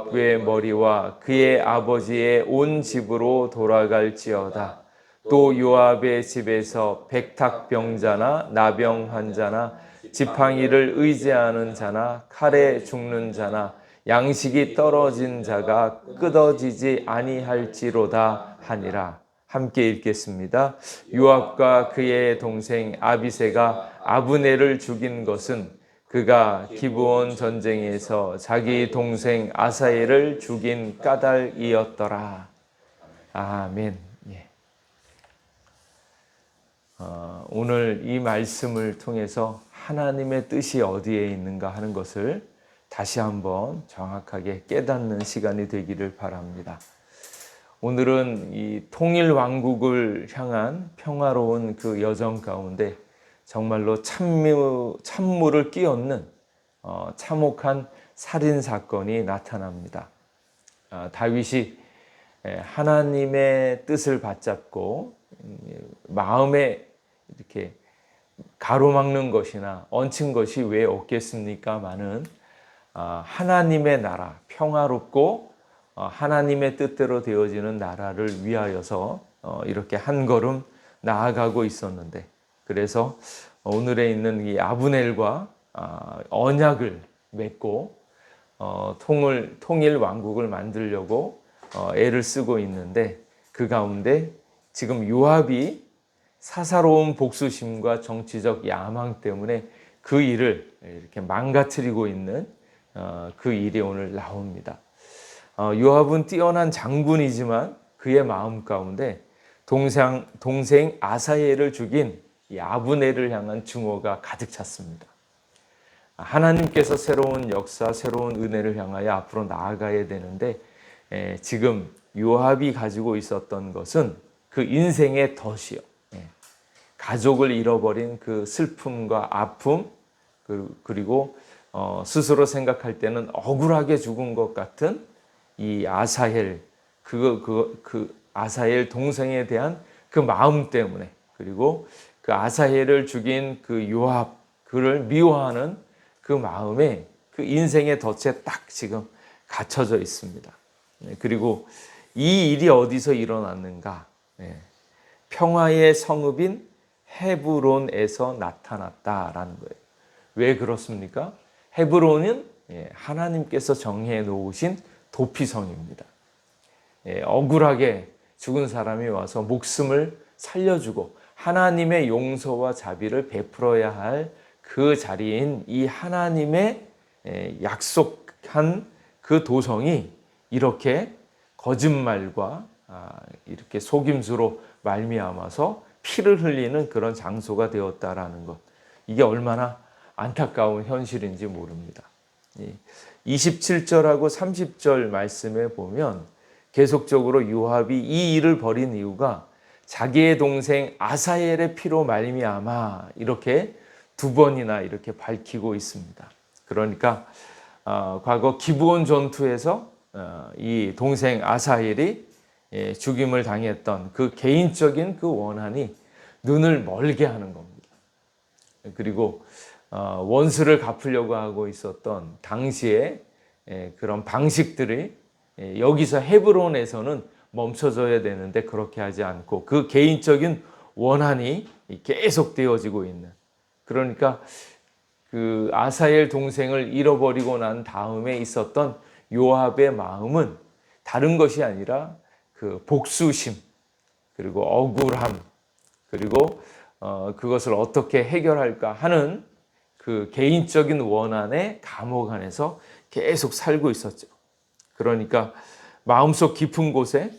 그의 머리와 그의 아버지의 온 집으로 돌아갈지어다. 또 요압의 집에서 백탁병자나 나병 환자나 지팡이를 의지하는 자나 칼에 죽는 자나 양식이 떨어진 자가 끊어지지 아니할지로다 하니라. 함께 읽겠습니다. 요압과 그의 동생 아비새가 아브넬을 죽인 것은 그가 기브온 전쟁에서 자기 동생 아사엘을 죽인 까닭이었더라. 아멘. 예. 오늘 이 말씀을 통해서 하나님의 뜻이 어디에 있는가 하는 것을 다시 한번 정확하게 깨닫는 시간이 되기를 바랍니다. 오늘은 이 통일 왕국을 향한 평화로운 그 여정 가운데 정말로 찬물을 끼얹는 참혹한 살인 사건이 나타납니다. 다윗이 하나님의 뜻을 받잡고 마음에 이렇게 가로막는 것이나 얹힌 것이 왜 없겠습니까마는 하나님의 나라, 평화롭고 하나님의 뜻대로 되어지는 나라를 위하여서 이렇게 한 걸음 나아가고 있었는데, 그래서 오늘에 있는 이 아브넬과 언약을 맺고 통일 왕국을 만들려고 애를 쓰고 있는데, 그 가운데 지금 요압이 사사로운 복수심과 정치적 야망 때문에 그 일을 이렇게 망가뜨리고 있는 그 일이 오늘 나옵니다. 요압은 뛰어난 장군이지만 그의 마음 가운데 동생 아사엘을 죽인 이 아브넬을 향한 증오가 가득 찼습니다. 하나님께서 새로운 역사, 새로운 은혜를 향하여 앞으로 나아가야 되는데, 지금 요압이 가지고 있었던 것은 그 인생의 덫이요. 가족을 잃어버린 그 슬픔과 아픔, 그리고 스스로 생각할 때는 억울하게 죽은 것 같은 이 아사엘, 그 아사엘 동생에 대한 그 마음 때문에, 그리고 그 아사엘을 죽인 그 요압, 그를 미워하는 그 마음에 그 인생의 덫에 딱 지금 갇혀져 있습니다. 그리고 이 일이 어디서 일어났는가? 평화의 성읍인 헤브론에서 나타났다라는 거예요. 왜 그렇습니까? 헤브론은 하나님께서 정해 놓으신 도피성입니다. 억울하게 죽은 사람이 와서 목숨을 살려주고 하나님의 용서와 자비를 베풀어야 할 그 자리인 이 하나님의 약속한 그 도성이 이렇게 거짓말과 이렇게 속임수로 말미암아서 피를 흘리는 그런 장소가 되었다라는 것, 이게 얼마나 안타까운 현실인지 모릅니다. 27절하고 30절 말씀에 보면 계속적으로 요압이 이 일을 벌인 이유가 자기의 동생 아사엘의 피로 말미암아 이렇게 두 번이나 이렇게 밝히고 있습니다. 그러니까 과거 기브온 전투에서 이 동생 아사엘이 죽임을 당했던 그 개인적인 그 원한이 눈을 멀게 하는 겁니다. 그리고 원수를 갚으려고 하고 있었던 당시에 그런 방식들이 여기서 헤브론에서는 멈춰져야 되는데 그렇게 하지 않고 그 개인적인 원한이 계속 되어지고 있는, 그러니까 그 아사엘 동생을 잃어버리고 난 다음에 있었던 요압의 마음은 다른 것이 아니라 그 복수심, 그리고 억울함, 그리고 그것을 어떻게 해결할까 하는 그 개인적인 원한의 감옥 안에서 계속 살고 있었죠. 그러니까 마음속 깊은 곳에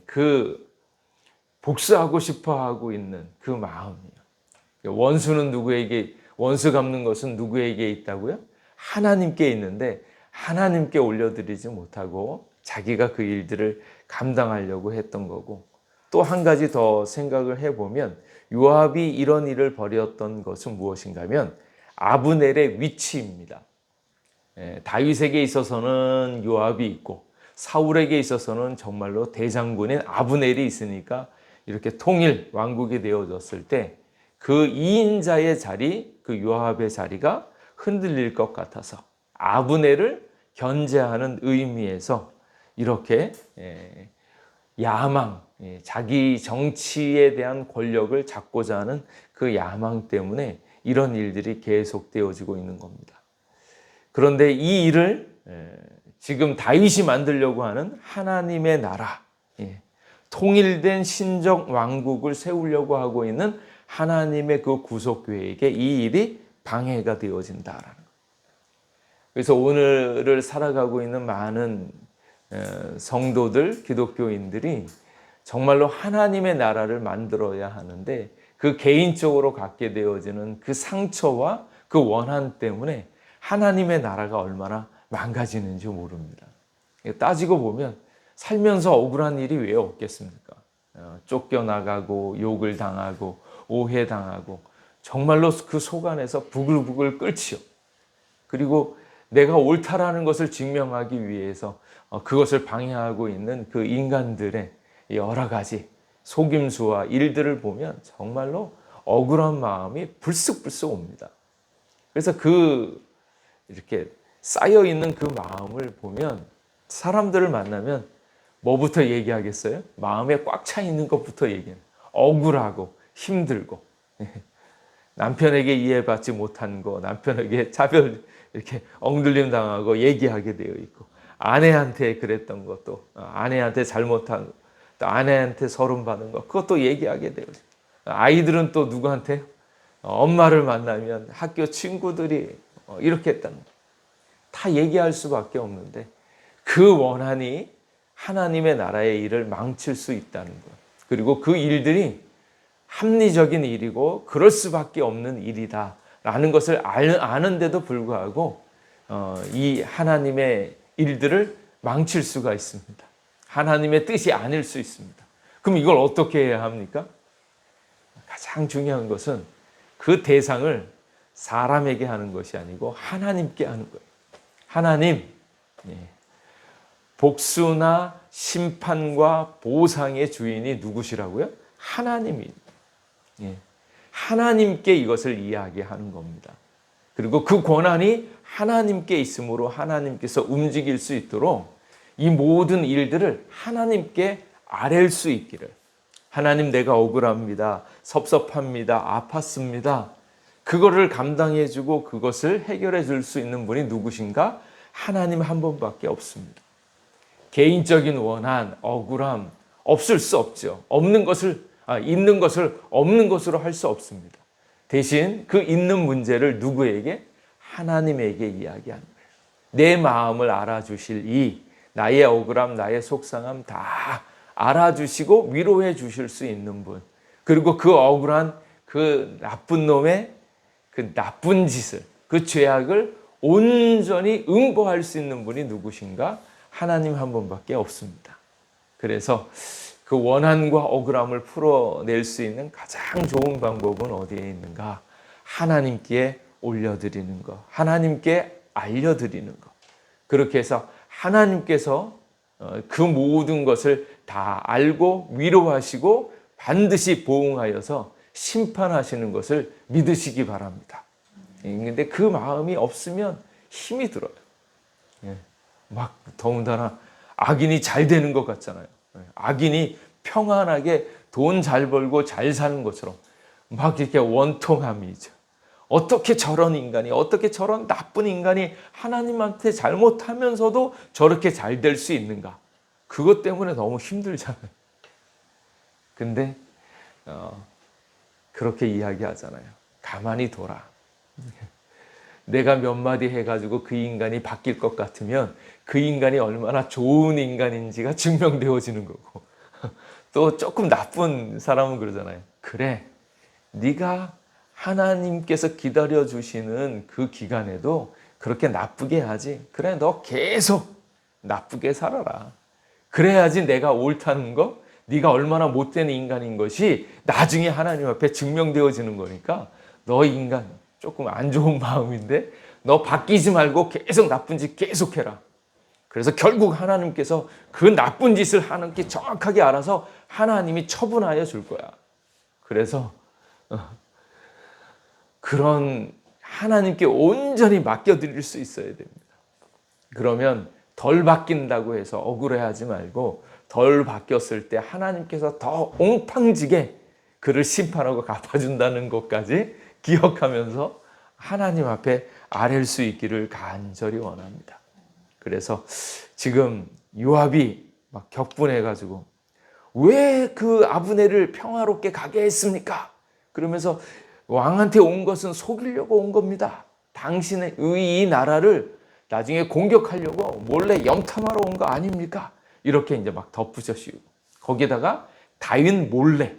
그 복수하고 싶어 하고 있는 그 마음이요. 원수 갚는 것은 누구에게 있다고요? 하나님께 있는데 하나님께 올려드리지 못하고 자기가 그 일들을 감당하려고 했던 거고, 또 한 가지 더 생각을 해보면 요압이 이런 일을 벌였던 것은 무엇인가 하면 아브넬의 위치입니다. 다윗에게 있어서는 요압이 있고 사울에게 있어서는 정말로 대장군인 아브넬이 있으니까 이렇게 통일 왕국이 되어졌을 때 그 2인자의 자리, 그 요압의 자리가 흔들릴 것 같아서 아브넬을 견제하는 의미에서 이렇게 야망, 자기 정치에 대한 권력을 잡고자 하는 그 야망 때문에 이런 일들이 계속되어지고 있는 겁니다. 그런데 이 일을 지금 다윗이 만들려고 하는 하나님의 나라, 통일된 신적 왕국을 세우려고 하고 있는 하나님의 그 구속 계획에 이 일이 방해가 되어진다라는 거예요. 그래서 오늘을 살아가고 있는 많은 성도들, 기독교인들이 정말로 하나님의 나라를 만들어야 하는데 그 개인적으로 갖게 되어지는 그 상처와 그 원한 때문에 하나님의 나라가 얼마나 망가지는지 모릅니다. 따지고 보면 살면서 억울한 일이 왜 없겠습니까? 쫓겨나가고 욕을 당하고 오해당하고 정말로 그 속 안에서 부글부글 끓지요. 그리고 내가 옳다라는 것을 증명하기 위해서 그것을 방해하고 있는 그 인간들의 여러 가지 속임수와 일들을 보면 정말로 억울한 마음이 불쑥불쑥 옵니다. 그래서 이렇게 쌓여 있는 그 마음을 보면 사람들을 만나면 뭐부터 얘기하겠어요? 마음에 꽉 차 있는 것부터 얘기해요. 억울하고 힘들고 남편에게 이해받지 못한 거, 남편에게 차별 이렇게 엉들림 당하고 얘기하게 되어 있고 아내한테 그랬던 것도 아내한테 잘못한 또 아내한테 서름 받은 거 그것도 얘기하게 되어 있고 아이들은 또 누구한테 엄마를 만나면 학교 친구들이 이렇게 했다는 거 다 얘기할 수밖에 없는데 그 원한이 하나님의 나라의 일을 망칠 수 있다는 것 그리고 그 일들이 합리적인 일이고 그럴 수밖에 없는 일이다라는 것을 아는데도 불구하고 이 하나님의 일들을 망칠 수가 있습니다. 하나님의 뜻이 아닐 수 있습니다. 그럼 이걸 어떻게 해야 합니까? 가장 중요한 것은 그 대상을 사람에게 하는 것이 아니고 하나님께 하는 거예요. 하나님, 복수나 심판과 보상의 주인이 누구시라고요? 하나님입니다. 하나님께 이것을 이야기하는 겁니다. 그리고 그 권한이 하나님께 있으므로 하나님께서 움직일 수 있도록 이 모든 일들을 하나님께 아랠 수 있기를. 하나님 내가 억울합니다. 섭섭합니다. 아팠습니다. 그거를 감당해주고 그것을 해결해 줄 수 있는 분이 누구신가? 하나님 한 분밖에 없습니다. 개인적인 원한, 억울함 없을 수 없죠. 있는 것을 없는 것으로 할 수 없습니다. 대신 그 있는 문제를 누구에게? 하나님에게 이야기하는 거예요. 내 마음을 알아주실 나의 억울함, 나의 속상함 다 알아주시고 위로해 주실 수 있는 분. 그리고 그 억울한 그 나쁜 놈의 그 나쁜 짓을, 그 죄악을 온전히 응보할 수 있는 분이 누구신가? 하나님 한 분밖에 없습니다. 그래서 그 원한과 억울함을 풀어낼 수 있는 가장 좋은 방법은 어디에 있는가? 하나님께 올려드리는 것, 하나님께 알려드리는 것. 그렇게 해서 하나님께서 그 모든 것을 다 알고 위로하시고 반드시 보응하여서 심판하시는 것을 믿으시기 바랍니다. 그런데 그 마음이 없으면 힘이 들어요. 막 더군다나 악인이 잘 되는 것 같잖아요. 악인이 평안하게 돈 잘 벌고 잘 사는 것처럼 막 이렇게 원통함이죠. 어떻게 저런 인간이, 어떻게 저런 나쁜 인간이 하나님한테 잘못하면서도 저렇게 잘 될 수 있는가? 그것 때문에 너무 힘들잖아요. 근데 그렇게 이야기하잖아요. 가만히 둬라. 내가 몇 마디 해가지고 그 인간이 바뀔 것 같으면 그 인간이 얼마나 좋은 인간인지가 증명되어지는 거고 또 조금 나쁜 사람은 그러잖아요. 그래, 네가 하나님께서 기다려주시는 그 기간에도 그렇게 나쁘게 하지. 그래, 너 계속 나쁘게 살아라. 그래야지 내가 옳다는 거, 네가 얼마나 못된 인간인 것이 나중에 하나님 앞에 증명되어지는 거니까 너 인간 조금 안 좋은 마음인데 너 바뀌지 말고 계속 나쁜 짓 계속해라. 그래서 결국 하나님께서 그 나쁜 짓을 하나님께 정확하게 알아서 하나님이 처분하여 줄 거야. 그래서 그런 하나님께 온전히 맡겨드릴 수 있어야 됩니다. 그러면 덜 바뀐다고 해서 억울해하지 말고 덜 바뀌었을 때 하나님께서 더 옹팡지게 그를 심판하고 갚아준다는 것까지 기억하면서 하나님 앞에 아랠 수 있기를 간절히 원합니다. 그래서 지금 요압이 막 격분해가지고 왜 그 아브넬을 평화롭게 가게 했습니까? 그러면서 왕한테 온 것은 속이려고 온 겁니다. 당신의 이 나라를 나중에 공격하려고 몰래 염탐하러 온 거 아닙니까? 이렇게 이제 막 덧붙여 씌우고 거기다가 다윗 몰래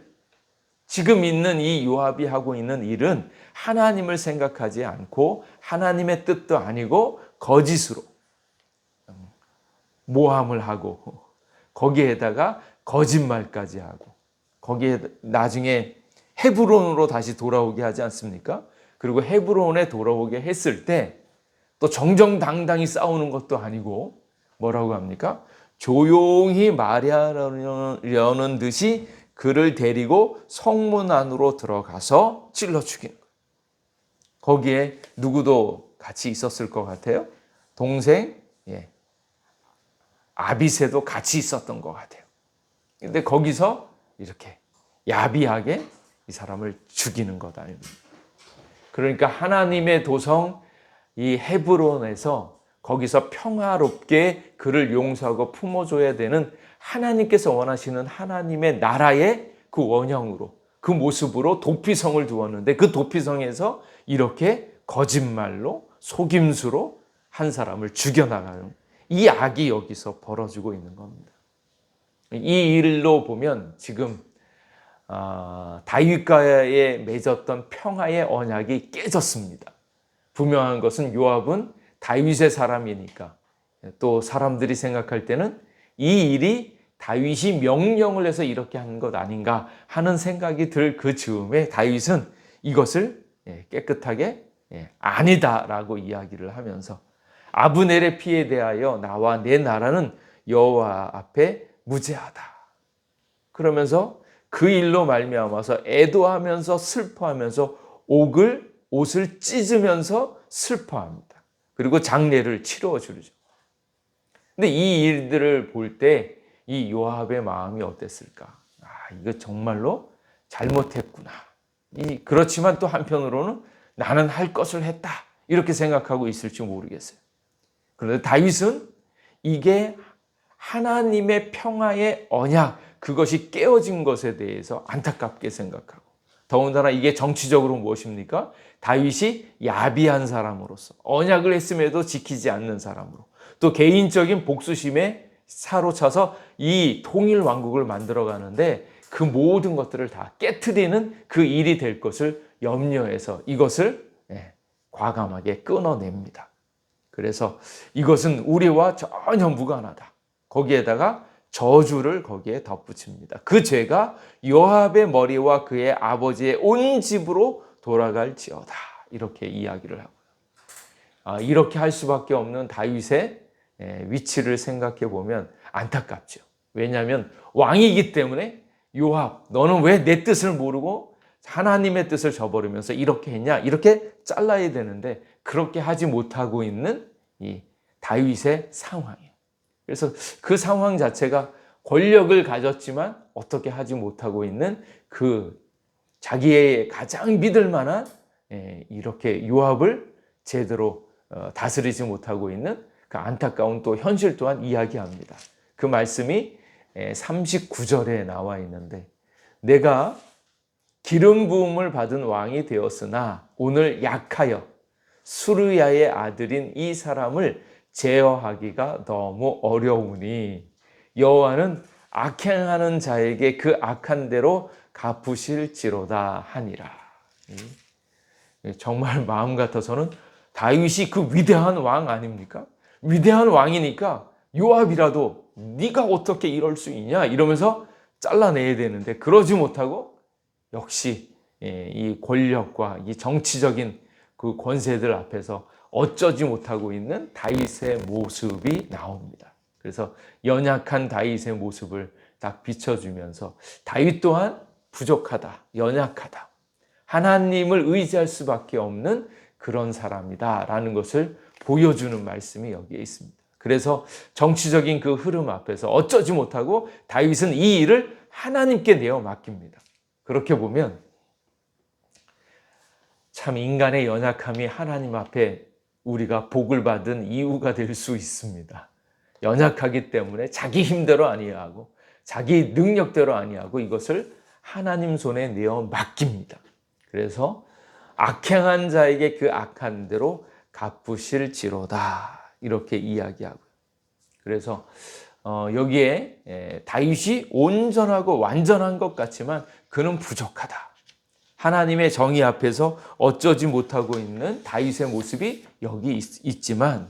지금 있는 이 요압이 하고 있는 일은 하나님을 생각하지 않고 하나님의 뜻도 아니고 거짓으로 모함을 하고 거기에다가 거짓말까지 하고 거기에 나중에 헤브론으로 다시 돌아오게 하지 않습니까? 그리고 헤브론에 돌아오게 했을 때 또 정정당당히 싸우는 것도 아니고 뭐라고 합니까? 조용히 말하려는 듯이 그를 데리고 성문 안으로 들어가서 찔러 죽이는 거예요. 거기에 누구도 같이 있었을 것 같아요? 동생 아비새도 같이 있었던 것 같아요. 근데 거기서 이렇게 야비하게 이 사람을 죽이는 것 아닙니까? 그러니까 하나님의 도성 이 헤브론에서 거기서 평화롭게 그를 용서하고 품어줘야 되는 하나님께서 원하시는 하나님의 나라의 그 원형으로 그 모습으로 도피성을 두었는데 그 도피성에서 이렇게 거짓말로 속임수로 한 사람을 죽여나가는 이 악이 여기서 벌어지고 있는 겁니다. 이 일로 보면 지금 다윗과의 맺었던 평화의 언약이 깨졌습니다. 분명한 것은 요압은 다윗의 사람이니까 또 사람들이 생각할 때는 이 일이 다윗이 명령을 해서 이렇게 한 것 아닌가 하는 생각이 들 그 즈음에 다윗은 이것을 깨끗하게 아니다라고 이야기를 하면서 아브넬의 피에 대하여 나와 내 나라는 여호와 앞에 무죄하다. 그러면서 그 일로 말미암아서 애도하면서 슬퍼하면서 옷을 찢으면서 슬퍼합니다. 그리고 장례를 치러 주죠. 근데 이 일들을 볼 때 이 요압의 마음이 어땠을까? 이거 정말로 잘못했구나. 그렇지만 또 한편으로는 나는 할 것을 했다. 이렇게 생각하고 있을지 모르겠어요. 그런데 다윗은 이게 하나님의 평화의 언약, 그것이 깨어진 것에 대해서 안타깝게 생각하고 더군다나 이게 정치적으로 무엇입니까? 다윗이 야비한 사람으로서 언약을 했음에도 지키지 않는 사람으로 또 개인적인 복수심에 사로차서 이 통일 왕국을 만들어가는데 그 모든 것들을 다 깨트리는 그 일이 될 것을 염려해서 이것을 과감하게 끊어냅니다. 그래서 이것은 우리와 전혀 무관하다. 거기에다가 저주를 거기에 덧붙입니다. 그 죄가 요압의 머리와 그의 아버지의 온 집으로 돌아갈지어다. 이렇게 이야기를 하고요. 이렇게 할 수밖에 없는 다윗의 위치를 생각해 보면 안타깝죠. 왜냐하면 왕이기 때문에 요압, 너는 왜 내 뜻을 모르고 하나님의 뜻을 저버리면서 이렇게 했냐? 이렇게 잘라야 되는데 그렇게 하지 못하고 있는 이 다윗의 상황이에요. 그래서 그 상황 자체가 권력을 가졌지만 어떻게 하지 못하고 있는 그 자기의 가장 믿을 만한 이렇게 요압을 제대로 다스리지 못하고 있는 그 안타까운 또 현실 또한 이야기합니다. 그 말씀이 39절에 나와 있는데 내가 기름 부음을 받은 왕이 되었으나 오늘 약하여 수르야의 아들인 이 사람을 제어하기가 너무 어려우니 여호와는 악행하는 자에게 그 악한 대로 갚으실지로다 하니라. 정말 마음 같아서는 다윗이 그 위대한 왕 아닙니까? 위대한 왕이니까 요압이라도 네가 어떻게 이럴 수 있냐 이러면서 잘라내야 되는데 그러지 못하고 역시 이 권력과 이 정치적인 그 권세들 앞에서 어쩌지 못하고 있는 다윗의 모습이 나옵니다. 그래서 연약한 다윗의 모습을 딱 비춰주면서 다윗 또한 부족하다, 연약하다, 하나님을 의지할 수밖에 없는 그런 사람이다 라는 것을 보여주는 말씀이 여기에 있습니다. 그래서 정치적인 그 흐름 앞에서 어쩌지 못하고 다윗은 이 일을 하나님께 내어 맡깁니다. 그렇게 보면 참 인간의 연약함이 하나님 앞에 우리가 복을 받은 이유가 될 수 있습니다. 연약하기 때문에 자기 힘대로 아니하고 자기 능력대로 아니하고 이것을 하나님 손에 내어 맡깁니다. 그래서 악행한 자에게 그 악한 대로 갚으실지로다 이렇게 이야기하고요. 그래서 여기에 다윗이 온전하고 완전한 것 같지만 그는 부족하다. 하나님의 정의 앞에서 어쩌지 못하고 있는 다윗의 모습이 여기 있지만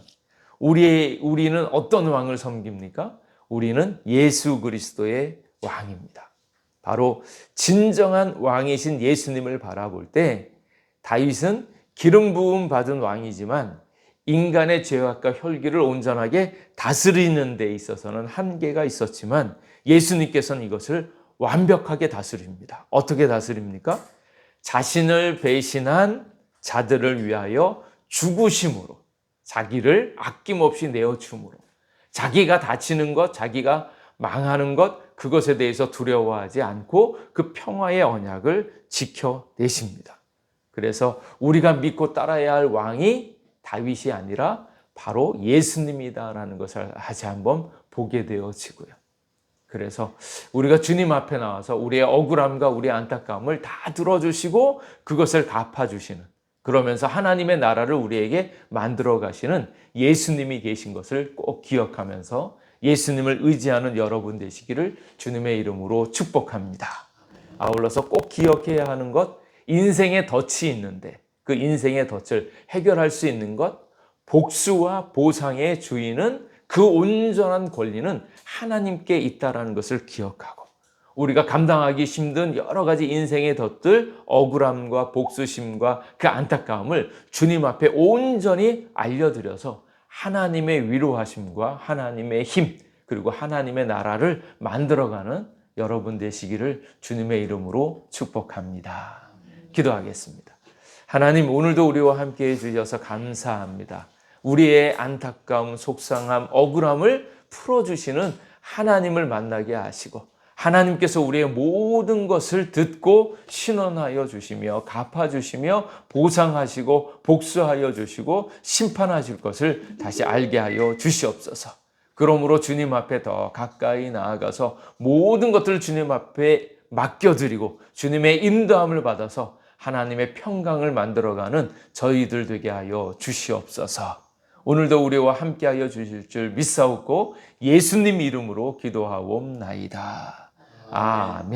우리는 어떤 왕을 섬깁니까? 우리는 예수 그리스도의 왕입니다. 바로 진정한 왕이신 예수님을 바라볼 때 다윗은 기름 부음 받은 왕이지만 인간의 죄악과 혈기를 온전하게 다스리는 데 있어서는 한계가 있었지만 예수님께서는 이것을 완벽하게 다스립니다. 어떻게 다스립니까? 자신을 배신한 자들을 위하여 죽으심으로 자기를 아낌없이 내어줌으로 자기가 다치는 것, 자기가 망하는 것 그것에 대해서 두려워하지 않고 그 평화의 언약을 지켜내십니다. 그래서 우리가 믿고 따라야 할 왕이 다윗이 아니라 바로 예수님이다라는 것을 다시 한번 보게 되어지고요. 그래서 우리가 주님 앞에 나와서 우리의 억울함과 우리의 안타까움을 다 들어주시고 그것을 갚아주시는 그러면서 하나님의 나라를 우리에게 만들어 가시는 예수님이 계신 것을 꼭 기억하면서 예수님을 의지하는 여러분 되시기를 주님의 이름으로 축복합니다. 아울러서 꼭 기억해야 하는 것, 인생의 덫이 있는데 그 인생의 덫을 해결할 수 있는 것, 복수와 보상의 주인은 그 온전한 권리는 하나님께 있다라는 것을 기억하고 우리가 감당하기 힘든 여러 가지 인생의 덫들, 억울함과 복수심과 그 안타까움을 주님 앞에 온전히 알려드려서 하나님의 위로하심과 하나님의 힘 그리고 하나님의 나라를 만들어가는 여러분 되시기를 주님의 이름으로 축복합니다. 기도하겠습니다. 하나님 오늘도 우리와 함께 해주셔서 감사합니다. 우리의 안타까움, 속상함, 억울함을 풀어주시는 하나님을 만나게 하시고 하나님께서 우리의 모든 것을 듣고 신원하여 주시며 갚아주시며 보상하시고 복수하여 주시고 심판하실 것을 다시 알게 하여 주시옵소서. 그러므로 주님 앞에 더 가까이 나아가서 모든 것들을 주님 앞에 맡겨드리고 주님의 인도함을 받아서 하나님의 평강을 만들어가는 저희들 되게 하여 주시옵소서. 오늘도 우리와 함께하여 주실 줄 믿사옵고 예수님 이름으로 기도하옵나이다. 아멘.